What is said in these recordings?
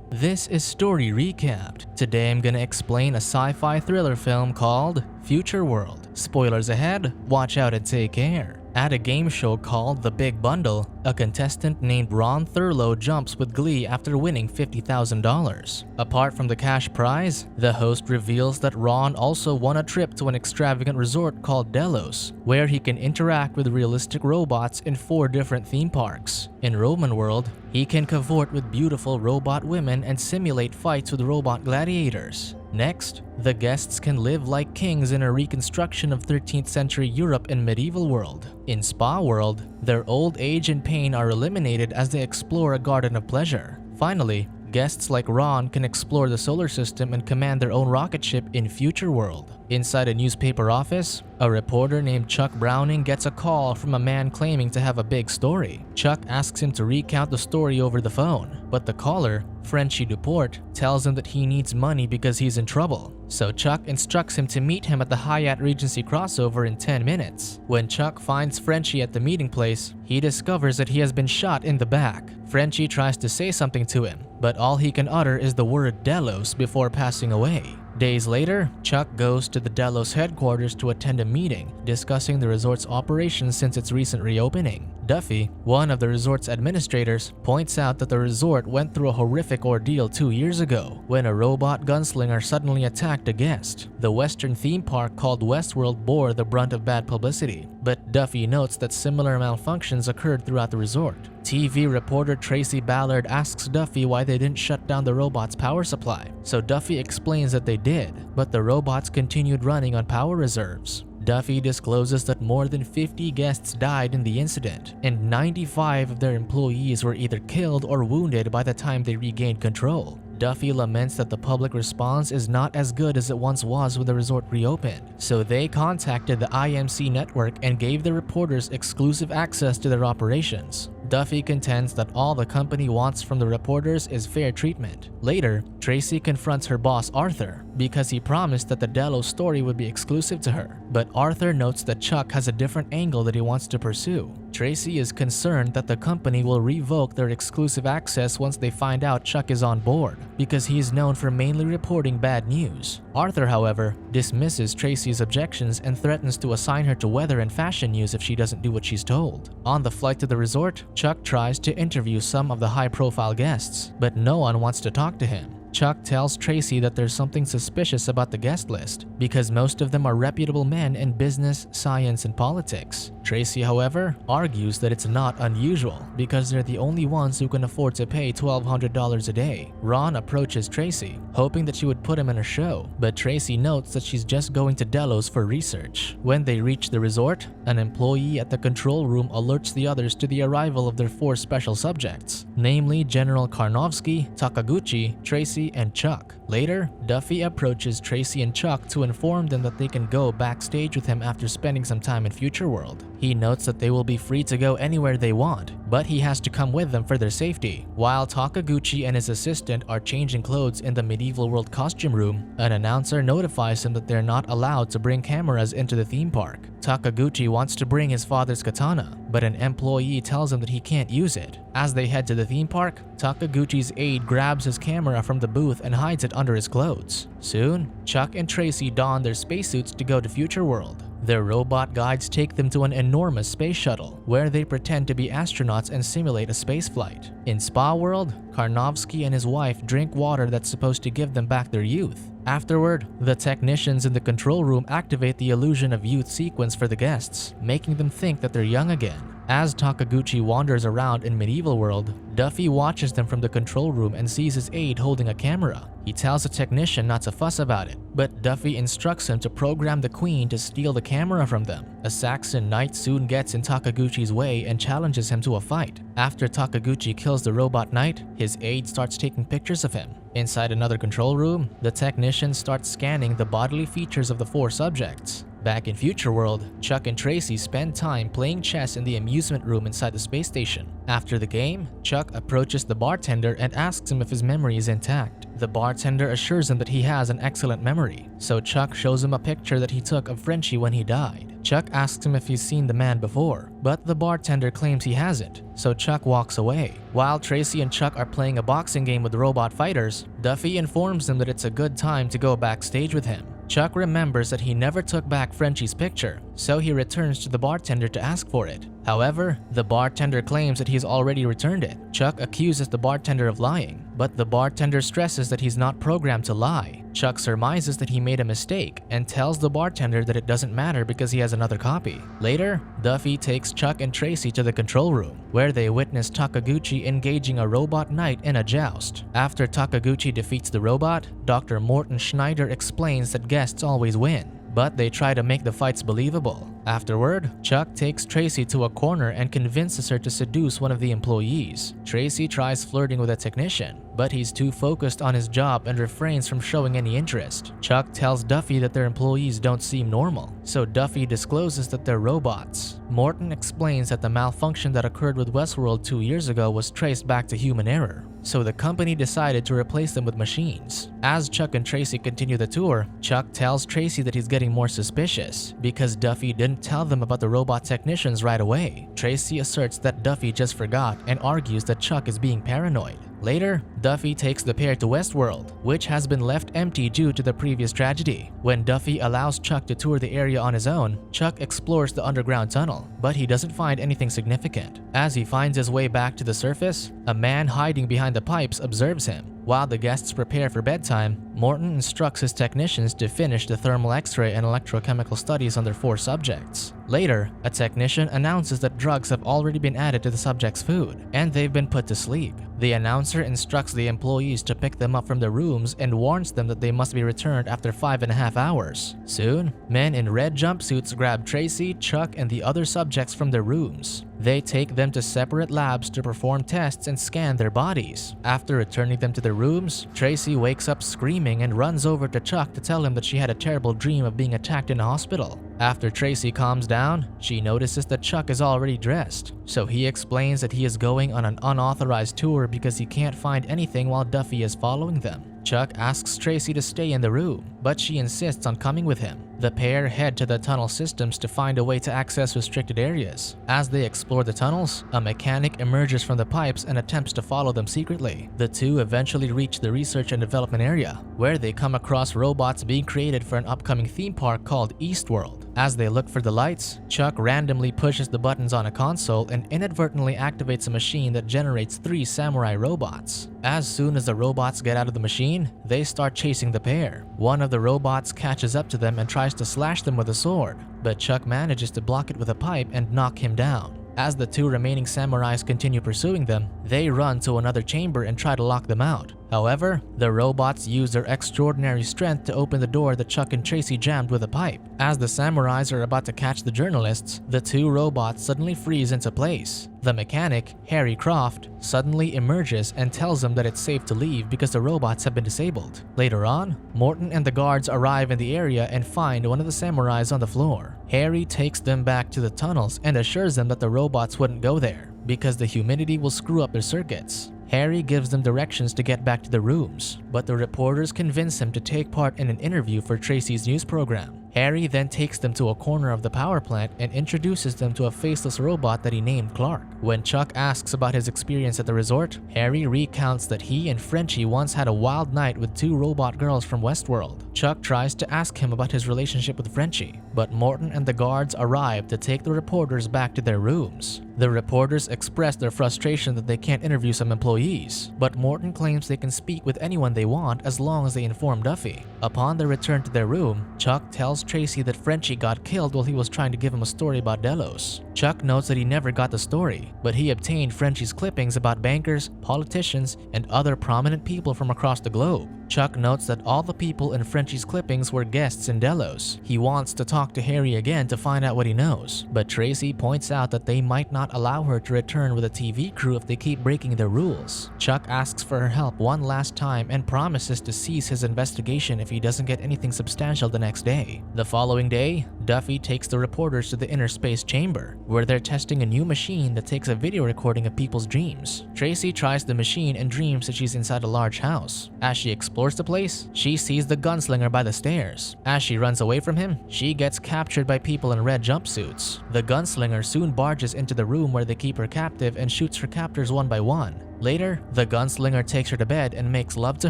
This is Story Recapped. Today I'm gonna explain a sci-fi thriller film called Future World. Spoilers ahead, watch out and take care. At a game show called The Big Bundle, a contestant named Ron Thurlow jumps with glee after winning $50,000. Apart from the cash prize, the host reveals that Ron also won a trip to an extravagant resort called Delos, where he can interact with realistic robots in 4 different theme parks. In Roman World, he can cavort with beautiful robot women and simulate fights with robot gladiators. Next, the guests can live like kings in a reconstruction of 13th century Europe and medieval world. In Spa World, their old age and pain are eliminated as they explore a garden of pleasure. Finally, guests like Ron can explore the solar system and command their own rocket ship in Future World. Inside a newspaper office, a reporter named Chuck Browning gets a call from a man claiming to have a big story. Chuck asks him to recount the story over the phone, but the caller, Frenchy Duport, tells him that he needs money because he's in trouble. So Chuck instructs him to meet him at the Hyatt Regency crossover in 10 minutes. When Chuck finds Frenchy at the meeting place, he discovers that he has been shot in the back. Frenchy tries to say something to him, but all he can utter is the word Delos before passing away. Days later, Chuck goes to the Delos headquarters to attend a meeting discussing the resort's operations since its recent reopening. Duffy, one of the resort's administrators, points out that the resort went through a horrific ordeal 2 years ago when a robot gunslinger suddenly attacked a guest. The Western theme park called Westworld bore the brunt of bad publicity, but Duffy notes that similar malfunctions occurred throughout the resort. TV reporter Tracy Ballard asks Duffy why they didn't shut down the robot's power supply, so Duffy explains that they did, but the robots continued running on power reserves. Duffy discloses that more than 50 guests died in the incident, and 95 of their employees were either killed or wounded by the time they regained control. Duffy laments that the public response is not as good as it once was when the resort reopened, so they contacted the IMC network and gave the reporters exclusive access to their operations. Duffy contends that all the company wants from the reporters is fair treatment. Later, Tracy confronts her boss Arthur because he promised that the Delos story would be exclusive to her, but Arthur notes that Chuck has a different angle that he wants to pursue. Tracy is concerned that the company will revoke their exclusive access once they find out Chuck is on board, because he is known for mainly reporting bad news. Arthur, however, dismisses Tracy's objections and threatens to assign her to weather and fashion news if she doesn't do what she's told. On the flight to the resort, Chuck tries to interview some of the high-profile guests, but no one wants to talk to him. Chuck tells Tracy that there's something suspicious about the guest list because most of them are reputable men in business, science, and politics. Tracy, however, argues that it's not unusual because they're the only ones who can afford to pay $1,200 a day. Ron approaches Tracy, hoping that she would put him in a show, but Tracy notes that she's just going to Delos for research. When they reach the resort, an employee at the control room alerts the others to the arrival of their 4 special subjects, namely General Karnovsky, Takaguchi, Tracy, and Chuck. Later, Duffy approaches Tracy and Chuck to inform them that they can go backstage with him after spending some time in Future World. He notes that they will be free to go anywhere they want, but he has to come with them for their safety. While Takaguchi and his assistant are changing clothes in the medieval world costume room, an announcer notifies him that they're not allowed to bring cameras into the theme park. Takaguchi wants to bring his father's katana, but an employee tells him that he can't use it. As they head to the theme park, Takaguchi's aide grabs his camera from the booth and hides it under his clothes. Soon, Chuck and Tracy don their spacesuits to go to Future World. Their robot guides take them to an enormous space shuttle, where they pretend to be astronauts and simulate a spaceflight. In Spa World, Karnovsky and his wife drink water that's supposed to give them back their youth. Afterward, the technicians in the control room activate the illusion of youth sequence for the guests, making them think that they're young again. As Takaguchi wanders around in medieval world, Duffy watches them from the control room and sees his aide holding a camera. He tells the technician not to fuss about it, but Duffy instructs him to program the queen to steal the camera from them. A Saxon knight soon gets in Takaguchi's way and challenges him to a fight. After Takaguchi kills the robot knight, his aide starts taking pictures of him. Inside another control room, the technician starts scanning the bodily features of the 4 subjects. Back in Future World, Chuck and Tracy spend time playing chess in the amusement room inside the space station. After the game, Chuck approaches the bartender and asks him if his memory is intact. The bartender assures him that he has an excellent memory, so Chuck shows him a picture that he took of Frenchie when he died. Chuck asks him if he's seen the man before, but the bartender claims he hasn't, so Chuck walks away. While Tracy and Chuck are playing a boxing game with robot fighters, Duffy informs him that it's a good time to go backstage with him. Chuck remembers that he never took back Frenchie's picture, so he returns to the bartender to ask for it. However, the bartender claims that he's already returned it. Chuck accuses the bartender of lying, but the bartender stresses that he's not programmed to lie. Chuck surmises that he made a mistake and tells the bartender that it doesn't matter because he has another copy. Later, Duffy takes Chuck and Tracy to the control room, where they witness Takaguchi engaging a robot knight in a joust. After Takaguchi defeats the robot, Dr. Morton Schneider explains that guests always win, but they try to make the fights believable. Afterward, Chuck takes Tracy to a corner and convinces her to seduce one of the employees. Tracy tries flirting with a technician, but he's too focused on his job and refrains from showing any interest. Chuck tells Duffy that their employees don't seem normal, so Duffy discloses that they're robots. Morton explains that the malfunction that occurred with Westworld 2 years ago was traced back to human error, so the company decided to replace them with machines. As Chuck and Tracy continue the tour, Chuck tells Tracy that he's getting more suspicious because Duffy didn't tell them about the robot technicians right away. Tracy asserts that Duffy just forgot and argues that Chuck is being paranoid. Later, Duffy takes the pair to Westworld, which has been left empty due to the previous tragedy. When Duffy allows Chuck to tour the area on his own, Chuck explores the underground tunnel, but he doesn't find anything significant. As he finds his way back to the surface, a man hiding behind the pipes observes him. While the guests prepare for bedtime, Morton instructs his technicians to finish the thermal X-ray and electrochemical studies on their 4 subjects. Later, a technician announces that drugs have already been added to the subjects' food, and they've been put to sleep. The announcer instructs the employees to pick them up from their rooms and warns them that they must be returned after 5.5 hours. Soon, men in red jumpsuits grab Tracy, Chuck, and the other subjects from their rooms. They take them to separate labs to perform tests and scan their bodies. After returning them to their rooms, Tracy wakes up screaming and runs over to Chuck to tell him that she had a terrible dream of being attacked in a hospital. After Tracy calms down, she notices that Chuck is already dressed, so he explains that he is going on an unauthorized tour because he can't find anything while Duffy is following them. Chuck asks Tracy to stay in the room, but she insists on coming with him. The pair head to the tunnel systems to find a way to access restricted areas. As they explore the tunnels, a mechanic emerges from the pipes and attempts to follow them secretly. The two eventually reach the research and development area, where they come across robots being created for an upcoming theme park called Eastworld. As they look for the lights, Chuck randomly pushes the buttons on a console and inadvertently activates a machine that generates 3 samurai robots. As soon as the robots get out of the machine, they start chasing the pair. One of the robots catches up to them and tries to slash them with a sword, but Chuck manages to block it with a pipe and knock him down. As the 2 remaining samurais continue pursuing them, they run to another chamber and try to lock them out. However, the robots use their extraordinary strength to open the door that Chuck and Tracy jammed with a pipe. As the samurais are about to catch the journalists, the 2 robots suddenly freeze into place. The mechanic, Harry Croft, suddenly emerges and tells them that it's safe to leave because the robots have been disabled. Later on, Morton and the guards arrive in the area and find one of the samurais on the floor. Harry takes them back to the tunnels and assures them that the robots wouldn't go there because the humidity will screw up their circuits. Harry gives them directions to get back to their rooms, but the reporters convince him to take part in an interview for Tracy's news program. Harry then takes them to a corner of the power plant and introduces them to a faceless robot that he named Clark. When Chuck asks about his experience at the resort, Harry recounts that he and Frenchie once had a wild night with 2 robot girls from Westworld. Chuck tries to ask him about his relationship with Frenchie, but Morton and the guards arrive to take the reporters back to their rooms. The reporters express their frustration that they can't interview some employees, but Morton claims they can speak with anyone they want as long as they inform Duffy. Upon their return to their room, Chuck tells Tracy that Frenchie got killed while he was trying to give him a story about Delos. Chuck notes that he never got the story, but he obtained Frenchie's clippings about bankers, politicians, and other prominent people from across the globe. Chuck notes that all the people in Frenchie's clippings were guests in Delos. He wants to talk to Harry again to find out what he knows, but Tracy points out that they might not allow her to return with a TV crew if they keep breaking their rules. Chuck asks for her help one last time and promises to cease his investigation if he doesn't get anything substantial the next day. The following day, Duffy takes the reporters to the inner space chamber, where they're testing a new machine that takes a video recording of people's dreams. Tracy tries the machine and dreams that she's inside a large house. As she explores the place, she sees the gunslinger by the stairs. As she runs away from him, she gets captured by people in red jumpsuits. The gunslinger soon barges into the room where they keep her captive and shoots her captors one by one. Later, the gunslinger takes her to bed and makes love to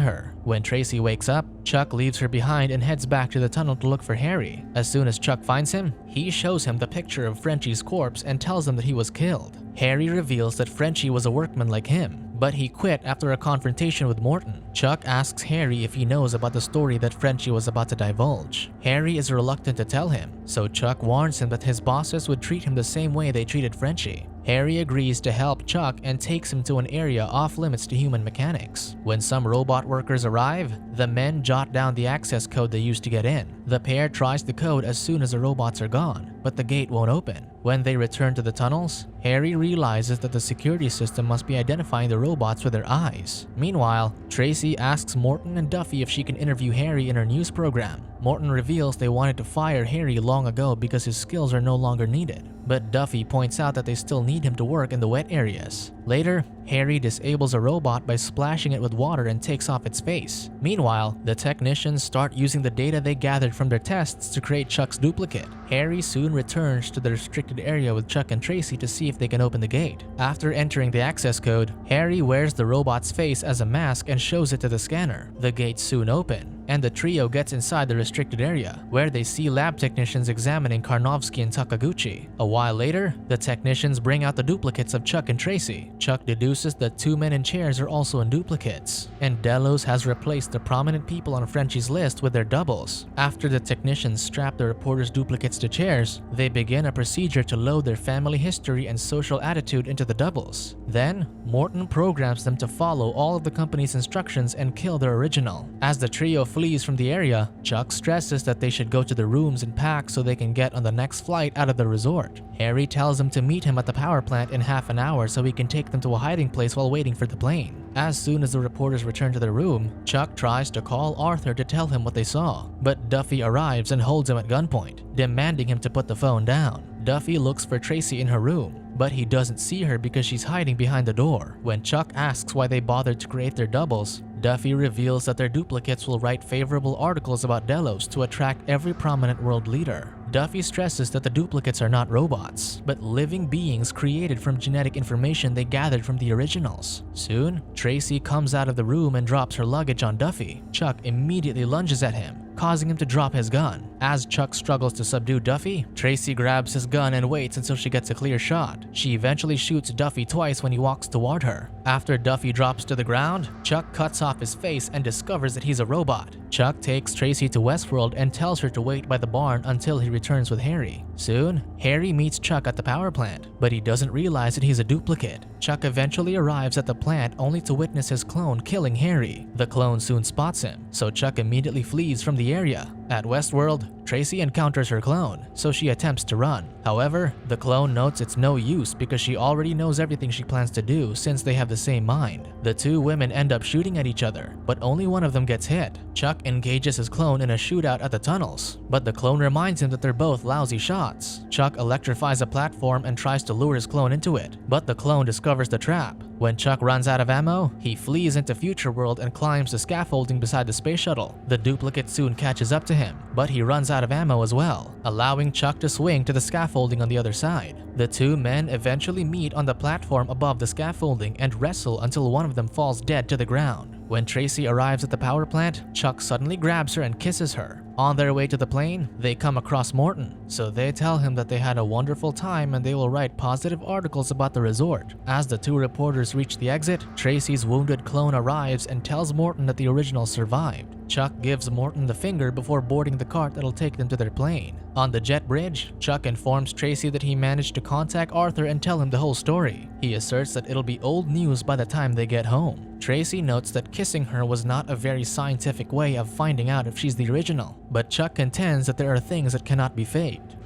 her. When Tracy wakes up, Chuck leaves her behind and heads back to the tunnel to look for Harry. As soon as Chuck finds him, he shows him the picture of Frenchie's corpse and tells him that he was killed. Harry reveals that Frenchie was a workman like him, but he quit after a confrontation with Morton. Chuck asks Harry if he knows about the story that Frenchie was about to divulge. Harry is reluctant to tell him, so Chuck warns him that his bosses would treat him the same way they treated Frenchie. Harry agrees to help Chuck and takes him to an area off limits to human mechanics. When some robot workers arrive, the men jot down the access code they used to get in. The pair tries the code as soon as the robots are gone, but the gate won't open. When they return to the tunnels, Harry realizes that the security system must be identifying the robots with their eyes. Meanwhile, Tracy asks Morton and Duffy if she can interview Harry in her news program. Morton reveals they wanted to fire Harry long ago because his skills are no longer needed, but Duffy points out that they still need him to work in the wet areas. Later, Harry disables a robot by splashing it with water and takes off its face. Meanwhile, the technicians start using the data they gathered from their tests to create Chuck's duplicate. Harry soon returns to the restricted area with Chuck and Tracy to see if they can open the gate. After entering the access code, Harry wears the robot's face as a mask and shows it to the scanner. The gates soon open, and the trio gets inside the restricted area, where they see lab technicians examining Karnovsky and Takaguchi. A while later, the technicians bring out the duplicates of Chuck and Tracy. Chuck deduces that two men in chairs are also in duplicates, and Delos has replaced the prominent people on Frenchie's list with their doubles. After the technicians strap the reporters' duplicates to chairs, they begin a procedure to load their family history and social attitude into the doubles. Then, Morton programs them to follow all of the company's instructions and kill their original. As the trio flees from the area, Chuck stresses that they should go to the rooms and pack so they can get on the next flight out of the resort. Harry tells them to meet him at the power plant in half an hour so he can take them to a hiding place while waiting for the plane. As soon as the reporters return to their room, Chuck tries to call Arthur to tell him what they saw, but Duffy arrives and holds him at gunpoint, demanding him to put the phone down. Duffy looks for Tracy in her room, but he doesn't see her because she's hiding behind the door. When Chuck asks why they bothered to create their doubles, Duffy reveals that their duplicates will write favorable articles about Delos to attract every prominent world leader. Duffy stresses that the duplicates are not robots, but living beings created from genetic information they gathered from the originals. Soon, Tracy comes out of the room and drops her luggage on Duffy. Chuck immediately lunges at him, causing him to drop his gun. As Chuck struggles to subdue Duffy, Tracy grabs his gun and waits until she gets a clear shot. She eventually shoots Duffy twice when he walks toward her. After Duffy drops to the ground, Chuck cuts off his face and discovers that he's a robot. Chuck takes Tracy to Westworld and tells her to wait by the barn until he returns with Harry. Soon, Harry meets Chuck at the power plant, but he doesn't realize that he's a duplicate. Chuck eventually arrives at the plant only to witness his clone killing Harry. The clone soon spots him, so Chuck immediately flees from the area. At Westworld, Tracy encounters her clone, so she attempts to run. However, the clone notes it's no use because she already knows everything she plans to do since they have the same mind. The two women end up shooting at each other, but only one of them gets hit. Chuck engages his clone in a shootout at the tunnels, but the clone reminds him that they're both lousy shots. Chuck electrifies a platform and tries to lure his clone into it, but the clone discovers the trap. When Chuck runs out of ammo, he flees into Future World and climbs the scaffolding beside the space shuttle. The duplicate soon catches up to him, but he runs out of ammo as well, allowing Chuck to swing to the scaffolding on the other side. The two men eventually meet on the platform above the scaffolding and wrestle until one of them falls dead to the ground. When Tracy arrives at the power plant, Chuck suddenly grabs her and kisses her. On their way to the plane, they come across Morton, so they tell him that they had a wonderful time and they will write positive articles about the resort. As the two reporters reach the exit, Tracy's wounded clone arrives and tells Morton that the original survived. Chuck gives Morton the finger before boarding the cart that'll take them to their plane. On the jet bridge, Chuck informs Tracy that he managed to contact Arthur and tell him the whole story. He asserts that it'll be old news by the time they get home. Tracy notes that kissing her was not a very scientific way of finding out if she's the original, but Chuck contends that there are things that cannot be faked.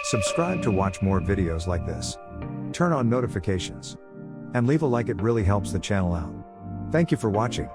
Subscribe to watch more videos like this. Turn on notifications. And leave a like, it really helps the channel out. Thank you for watching.